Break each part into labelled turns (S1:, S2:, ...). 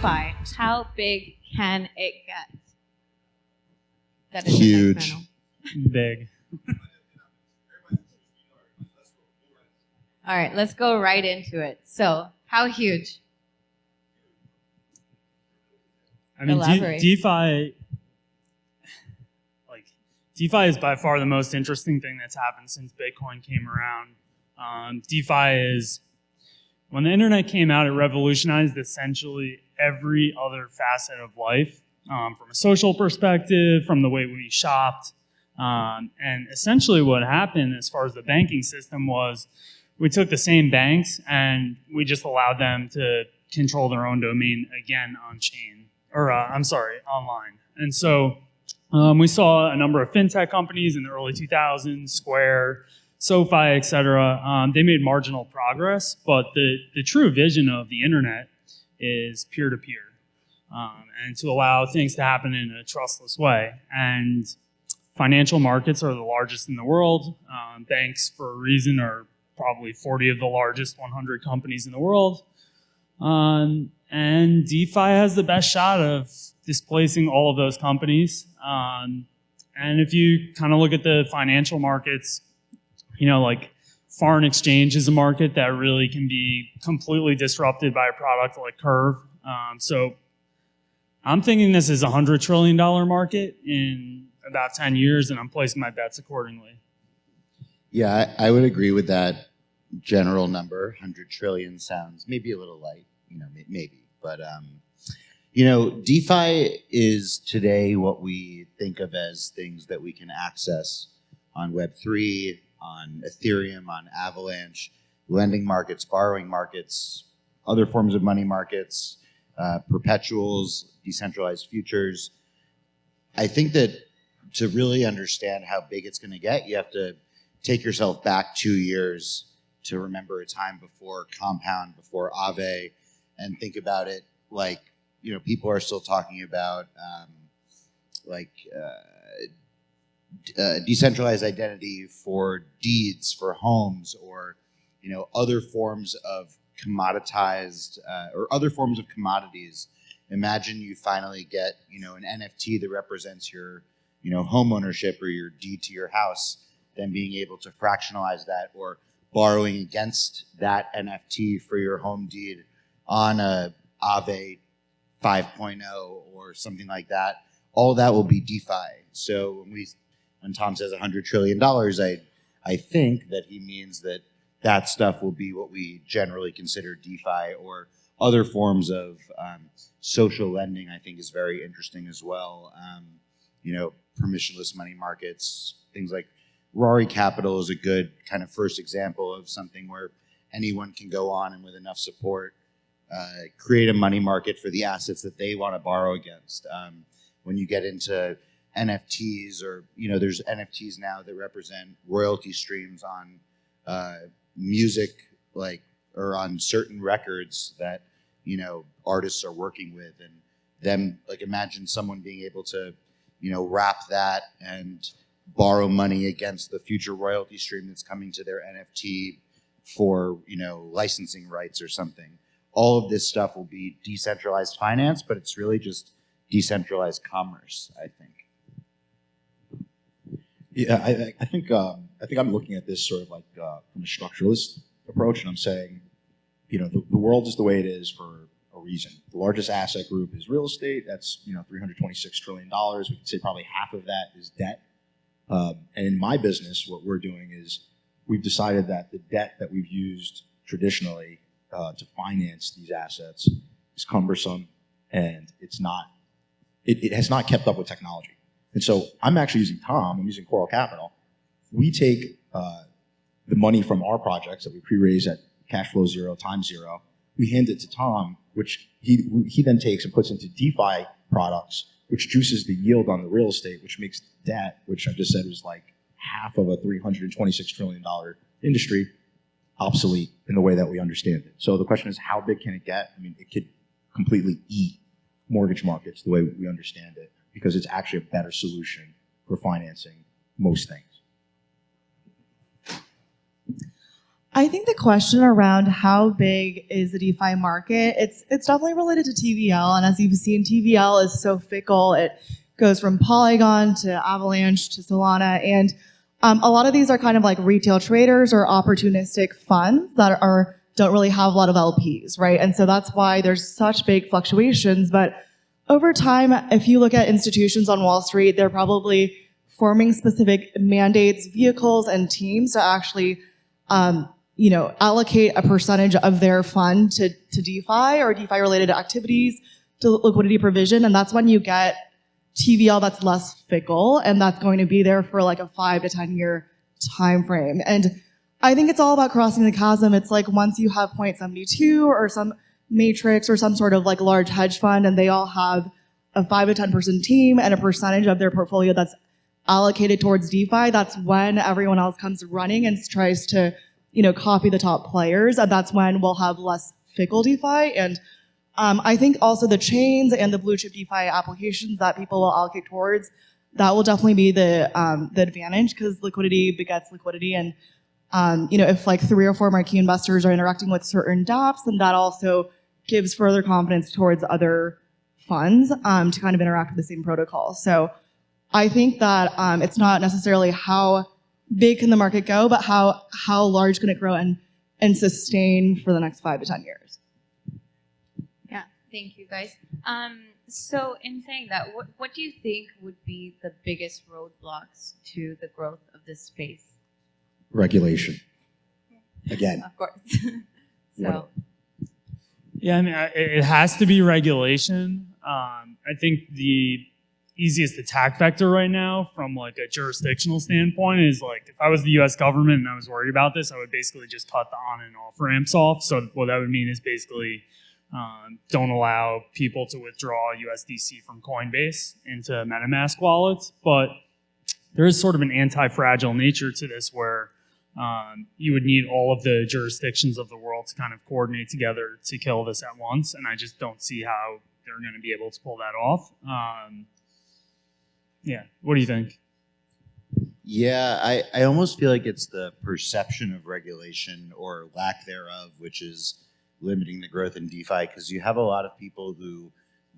S1: DeFi, how big can it get? That is
S2: Huge.
S3: Big.
S1: All right, let's go right into it. So, how huge?
S3: I mean,
S1: Elaborate.
S3: DeFi is by far the most interesting thing that's happened since Bitcoin came around. DeFi is, when the internet came out, it revolutionized essentially every other facet of life, from a social perspective, from the way we shopped. And essentially what happened as far as the banking system was, we took the same banks and we just allowed them to control their own domain again on chain, or online. And so we saw a number of fintech companies in the early 2000s, Square, SoFi, et cetera. They made marginal progress, but the true vision of the internet is peer-to-peer, and to allow things to happen in a trustless way. And financial markets are the largest in the world. Banks, for a reason, are probably 40 of the largest 100 companies in the world. And DeFi has the best shot of displacing all of those companies. And if you kind of look at the financial markets, like foreign exchange is a market that really can be completely disrupted by a product like Curve. So I'm thinking this is a $100 trillion market in about 10 years, and I'm placing my bets accordingly.
S2: Yeah, I would agree with that general number. 100 trillion sounds maybe a little light, maybe. But, DeFi is today what we think of as things that we can access on Web3, on Ethereum, on Avalanche, lending markets, borrowing markets, other forms of money markets, perpetuals, decentralized futures. I think that to really understand how big it's going to get, you have to take yourself back 2 years to remember a time before Compound, before Aave, and think about it like, people are still talking about decentralized identity for deeds, for homes, or, other forms of commoditized or other forms of commodities. Imagine you finally get, an NFT that represents your, home ownership or your deed to your house, then being able to fractionalize that or borrowing against that NFT for your home deed on a Aave 5.0 or something like that. All that will be DeFi. So when Tom says $100 trillion, I think that he means that stuff will be what we generally consider DeFi, or other forms of social lending. I think is very interesting as well. Permissionless money markets, things like Rory Capital is a good kind of first example of something where anyone can go on and with enough support create a money market for the assets that they want to borrow against. When you get into NFTs, or there's NFTs now that represent royalty streams on music, or on certain records that artists are working with, and them imagine someone being able to wrap that and borrow money against the future royalty stream that's coming to their NFT for licensing rights or something. All of this stuff will be decentralized finance, but it's really just decentralized commerce, I think.
S4: Yeah, I think I'm looking at this sort of from a structuralist approach, and I'm saying, the world is the way it is for a reason. The largest asset group is real estate. That's $326 trillion. We could say probably half of that is debt. And in my business, what we're doing is we've decided that the debt that we've used traditionally to finance these assets is cumbersome, and it has not kept up with technology. And so I'm actually using I'm using Coral Capital. We take the money from our projects that we pre-raise at cash flow 0 times 0. We hand it to Tom, which he then takes and puts into DeFi products, which juices the yield on the real estate, which makes debt, which I just said was half of a $326 trillion industry, obsolete in the way that we understand it. So the question is, how big can it get? I mean, it could completely eat mortgage markets the way we understand it, because it's actually a better solution for financing most things.
S5: I think the question around how big is the DeFi market, it's definitely related to TVL. And as you've seen, TVL is so fickle. It goes from Polygon to Avalanche to Solana. And a lot of these are kind of like retail traders or opportunistic funds that don't really have a lot of LPs, right? And so that's why there's such big fluctuations. But over time, if you look at institutions on Wall Street, they're probably forming specific mandates, vehicles, and teams to actually allocate a percentage of their fund to DeFi or DeFi-related activities, to liquidity provision, and that's when you get TVL that's less fickle, and that's going to be there for like a 5 to 10 year time frame. And I think it's all about crossing the chasm. It's like once you have 0.72 or some matrix or some sort of like large hedge fund, and they all have a 5 to 10% team and a percentage of their portfolio that's allocated towards DeFi, that's when everyone else comes running and tries to copy the top players, and that's when we'll have less fickle DeFi. And I think also the chains and the blue chip DeFi applications that people will allocate towards, that will definitely be the advantage, because liquidity begets liquidity. And if like 3 or 4 marquee investors are interacting with certain dApps, then that also gives further confidence towards other funds to kind of interact with the same protocol. So I think that it's not necessarily how big can the market go, but how large can it grow and sustain for the next 5 to 10 years.
S1: Yeah, thank you guys. So in saying that, what do you think would be the biggest roadblocks to the growth of this space?
S4: Regulation. Again.
S1: Of course. So.
S3: Yeah, I mean, it has to be regulation. I think the easiest attack vector right now from like a jurisdictional standpoint is like, if I was the US government and I was worried about this, I would basically just cut the on and off ramps off. So what that would mean is basically don't allow people to withdraw USDC from Coinbase into MetaMask wallets. But there is sort of an anti-fragile nature to this where you would need all of the jurisdictions of the world to kind of coordinate together to kill this at once. And I just don't see how they're going to be able to pull that off. Yeah, what do you think?
S2: Yeah, I almost feel like it's the perception of regulation or lack thereof, which is limiting the growth in DeFi, because you have a lot of people who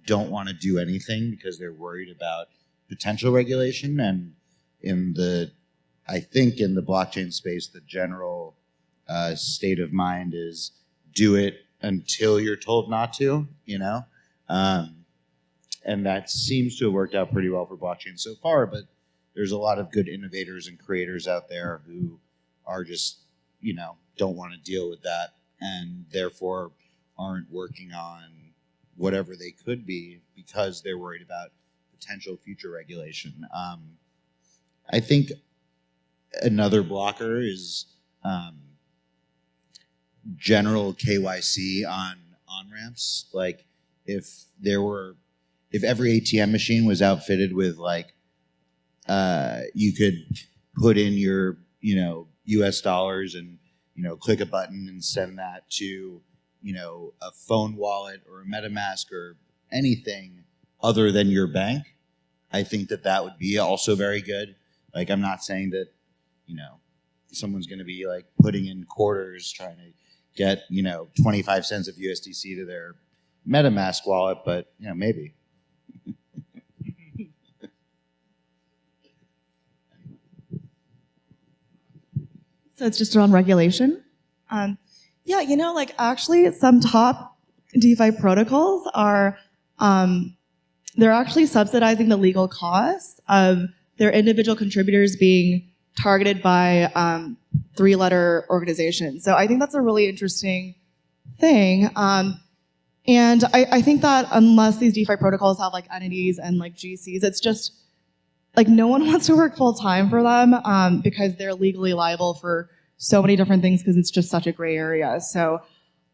S2: don't want to do anything because they're worried about potential regulation. And I think in the blockchain space, the general state of mind is do it until you're told not to, and that seems to have worked out pretty well for blockchain so far, but there's a lot of good innovators and creators out there who are just, don't want to deal with that, and therefore aren't working on whatever they could be because they're worried about potential future regulation. I think another blocker is general KYC on on-ramps. Like if every ATM machine was outfitted with like you could put in your US dollars and click a button and send that to a phone wallet or a MetaMask or anything other than your bank, I think that would be also very good. Like I'm not saying that someone's going to be like putting in quarters trying to get 25 cents of USDC to their MetaMask wallet, but maybe.
S5: So it's just around regulation. Actually some top DeFi protocols are, they're actually subsidizing the legal costs of their individual contributors being targeted by 3-letter organizations. So I think that's a really interesting thing. And I think that unless these DeFi protocols have like entities and like GCs, it's just like no one wants to work full time for them because they're legally liable for so many different things because it's just such a gray area. So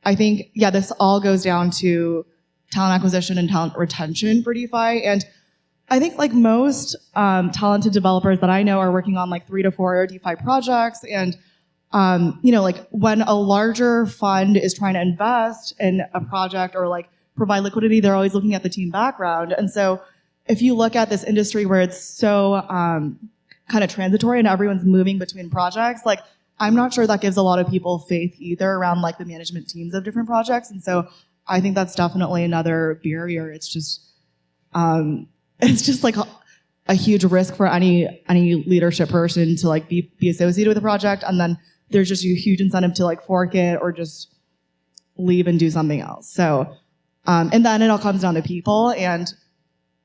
S5: I think, this all goes down to talent acquisition and talent retention for DeFi. And I think like most talented developers that I know are working on like 3 to 4 DeFi projects. And, like when a larger fund is trying to invest in a project or like provide liquidity, they're always looking at the team background. And so if you look at this industry where it's so kind of transitory and everyone's moving between projects, like I'm not sure that gives a lot of people faith either around like the management teams of different projects. And so I think that's definitely another barrier. It's just like a huge risk for any leadership person to like be associated with a project, and then there's just a huge incentive to like fork it or just leave and do something else. So and then it all comes down to people, and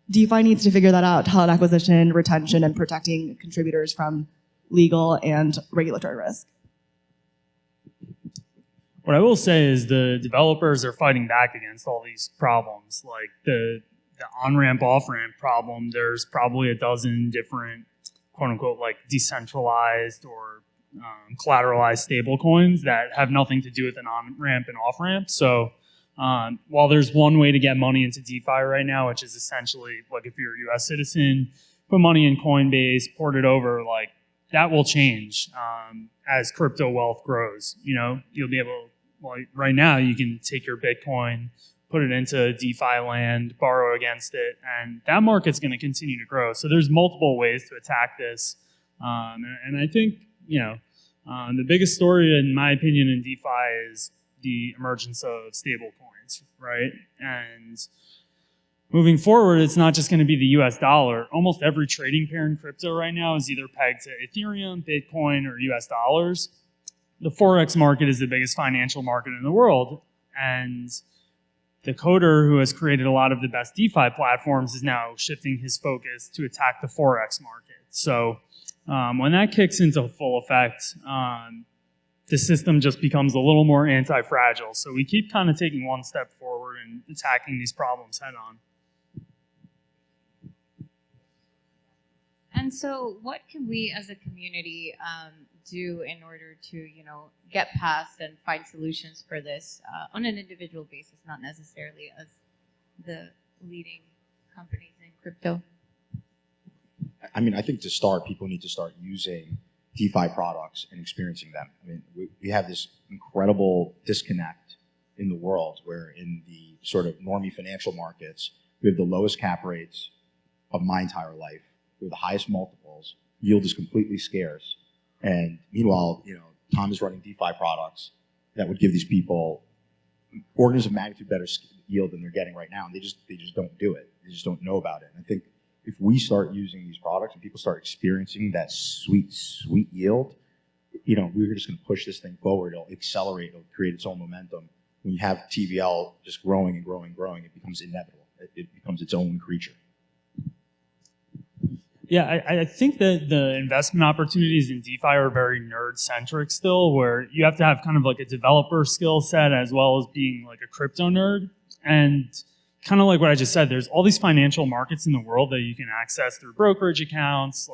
S5: DeFi needs to figure that out: talent acquisition, retention, and protecting contributors from legal and regulatory risk.
S3: What I will say is the developers are fighting back against all these problems, like the on-ramp, off-ramp problem. There's probably a dozen different, quote-unquote, like decentralized or collateralized stable coins that have nothing to do with an on-ramp and off-ramp. So while there's one way to get money into DeFi right now, which is essentially like if you're a US citizen, put money in Coinbase, port it over, like that will change as crypto wealth grows. You know, you'll be able, well, right now you can take your Bitcoin, put it into DeFi land, borrow against it, and that market's going to continue to grow. So there's multiple ways to attack this. And I think, the biggest story, in my opinion, in DeFi is the emergence of stable coins, right? And moving forward, it's not just going to be the US dollar. Almost every trading pair in crypto right now is either pegged to Ethereum, Bitcoin, or US dollars. The Forex market is the biggest financial market in the world, and the coder who has created a lot of the best DeFi platforms is now shifting his focus to attack the Forex market. So when that kicks into full effect, the system just becomes a little more anti-fragile. So we keep kind of taking one step forward and attacking these problems head on.
S1: And so what can we as a community do in order to, get past and find solutions for this on an individual basis, not necessarily as the leading companies in crypto?
S4: I mean, I think to start, people need to start using DeFi products and experiencing them. I mean, we have this incredible disconnect in the world where in the sort of normie financial markets, we have the lowest cap rates of my entire life. We have the highest multiples. Yield is completely scarce. And meanwhile, Tom is running DeFi products that would give these people orders of magnitude better yield than they're getting right now. And they just don't do it. They just don't know about it. And I think if we start using these products and people start experiencing that sweet, sweet yield, we're just going to push this thing forward. It'll accelerate. It'll create its own momentum. When you have TVL just growing and growing and growing, it becomes inevitable. It becomes its own creature.
S3: Yeah, I think that the investment opportunities in DeFi are very nerd-centric still, where you have to have kind of like a developer skill set as well as being like a crypto nerd. And kind of like what I just said, there's all these financial markets in the world that you can access through brokerage accounts,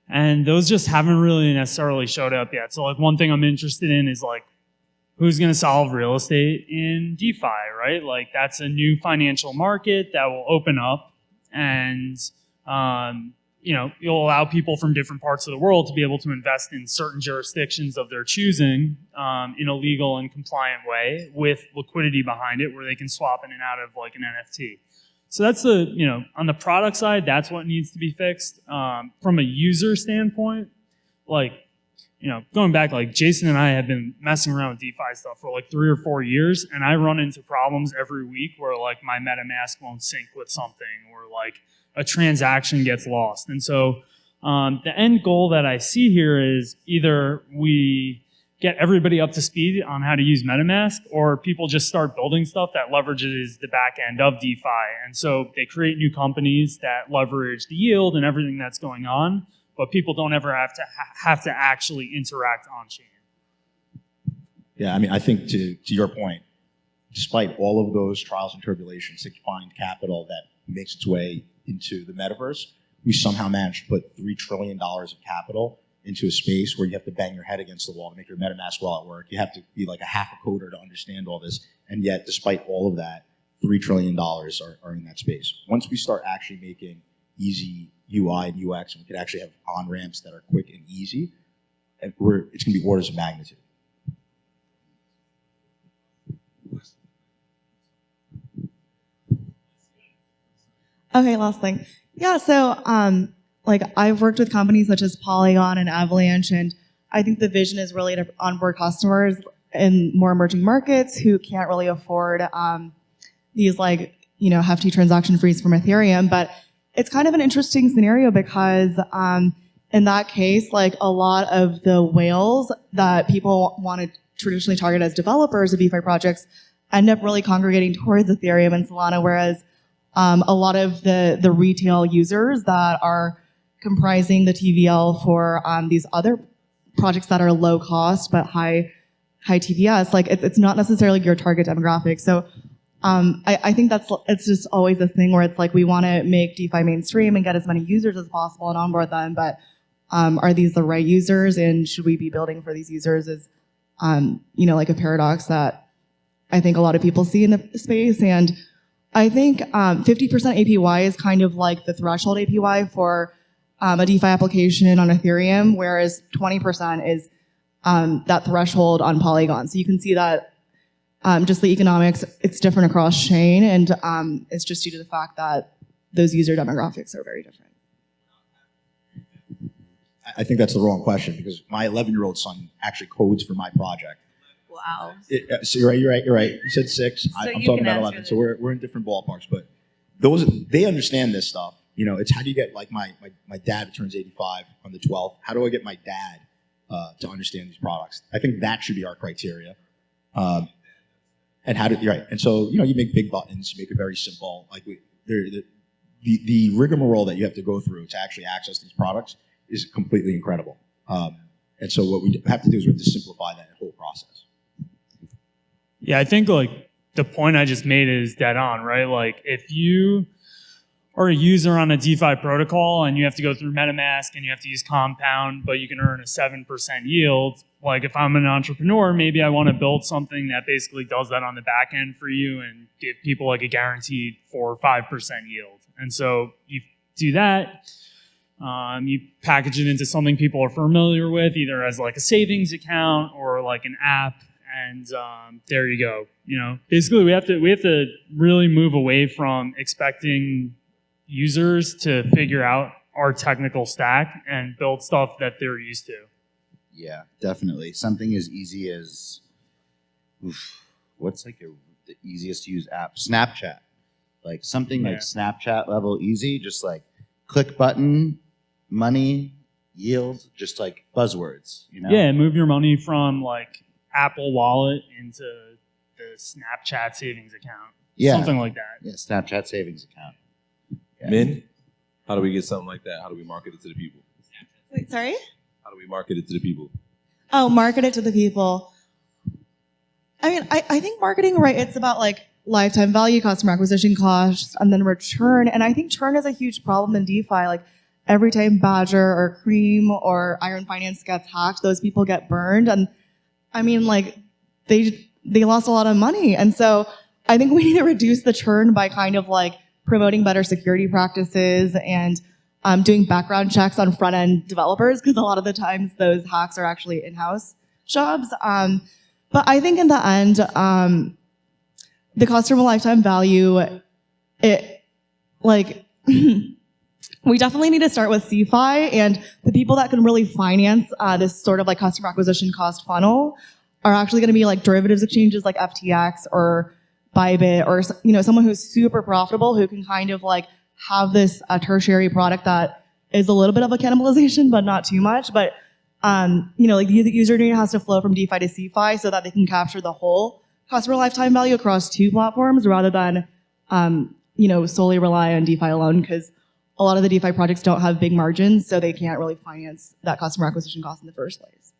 S3: and those just haven't really necessarily showed up yet. So like one thing I'm interested in is like, who's going to solve real estate in DeFi, right? Like that's a new financial market that will open up, and you'll allow people from different parts of the world to be able to invest in certain jurisdictions of their choosing in a legal and compliant way with liquidity behind it where they can swap in and out of like an NFT. So that's on the product side, that's what needs to be fixed. From a user standpoint, going back, like Jason and I have been messing around with DeFi stuff for like 3 or 4 years, and I run into problems every week where like my MetaMask won't sync with something, or like a transaction gets lost. And so the end goal that I see here is either we get everybody up to speed on how to use MetaMask, or people just start building stuff that leverages the back end of DeFi. And so they create new companies that leverage the yield and everything that's going on, but people don't ever have to actually interact on chain.
S4: Yeah, I mean, I think to your point, despite all of those trials and tribulations to find capital that makes its way into the metaverse, we somehow managed to put $3 trillion of capital into a space where you have to bang your head against the wall to make your MetaMask wallet work. You have to be like a half a coder to understand all this. And yet, despite all of that, $3 trillion are in that space. Once we start actually making easy UI and UX, and we could actually have on-ramps that are quick and easy, and it's going to be orders of magnitude.
S5: Okay, last thing. Yeah, so I've worked with companies such as Polygon and Avalanche, and I think the vision is really to onboard customers in more emerging markets who can't really afford these hefty transaction fees from Ethereum. But it's kind of an interesting scenario because in that case, a lot of the whales that people want to traditionally target as developers of DeFi projects end up really congregating towards Ethereum and Solana, whereas a lot of the retail users that are comprising the TVL for these other projects that are low cost but high TVS, it's not necessarily your target demographic. So I think it's just always a thing where it's we want to make DeFi mainstream and get as many users as possible and onboard them, but are these the right users, and should we be building for these users is a paradox that I think a lot of people see in the space. And I think 50% APY is kind of the threshold APY for a DeFi application on Ethereum, whereas 20% is that threshold on Polygon. So you can see that just the economics, it's different across chain, and it's just due to the fact that those user demographics are very different.
S4: I think that's the wrong question because my 11-year-old son actually codes for my project.
S1: Wow.
S4: So you're right. You said 6. I'm talking about 11. So we're in different ballparks, but they understand this stuff. It's how do you get my dad turns 85 on the 12th. How do I get my dad to understand these products? I think that should be our criteria. And you're right. And so you make big buttons, you make it very simple. The rigmarole that you have to go through to actually access these products is completely incredible. And so what we have to do is we have to simplify that whole process.
S3: Yeah, I think the point I just made is dead on, right? If you are a user on a DeFi protocol and you have to go through MetaMask and you have to use Compound, but you can earn a 7% yield, if I'm an entrepreneur, maybe I want to build something that basically does that on the back end for you and give people a guaranteed 4 or 5% yield. And so you do that. You package it into something people are familiar with, either as a savings account or an app, and there you go. Basically we have to really move away from expecting users to figure out our technical stack and build stuff that they're used to.
S2: Yeah, definitely. Something as easy as what's the easiest to use app? Snapchat. Something like Snapchat level easy, just click button, money, yield, just buzzwords,
S3: Yeah, move your money from Apple Wallet into the Snapchat savings account.
S2: Yeah.
S3: Something like that.
S2: Yeah, Snapchat savings account. Yeah.
S6: Min, how do we get something like that? How do we market it to the people?
S5: Wait, sorry?
S6: How do we market it to the people?
S5: Oh, market it to the people. I mean, I think marketing, right, it's about lifetime value, customer acquisition costs, and then return. And I think churn is a huge problem in DeFi. Every time Badger or Cream or Iron Finance gets hacked, those people get burned. And I mean, they lost a lot of money. And so I think we need to reduce the churn by kind of promoting better security practices and doing background checks on front-end developers, because a lot of the times those hacks are actually in-house jobs. But I think in the end, the customer lifetime value, we definitely need to start with CeFi, and the people that can really finance this sort of customer acquisition cost funnel are actually going to be derivatives exchanges like FTX or Bybit, or someone who's super profitable who can kind of have this tertiary product that is a little bit of a cannibalization, but not too much. But the user data has to flow from DeFi to CeFi so that they can capture the whole customer lifetime value across 2 platforms rather than solely rely on DeFi alone, because a lot of the DeFi projects don't have big margins, so they can't really finance that customer acquisition cost in the first place.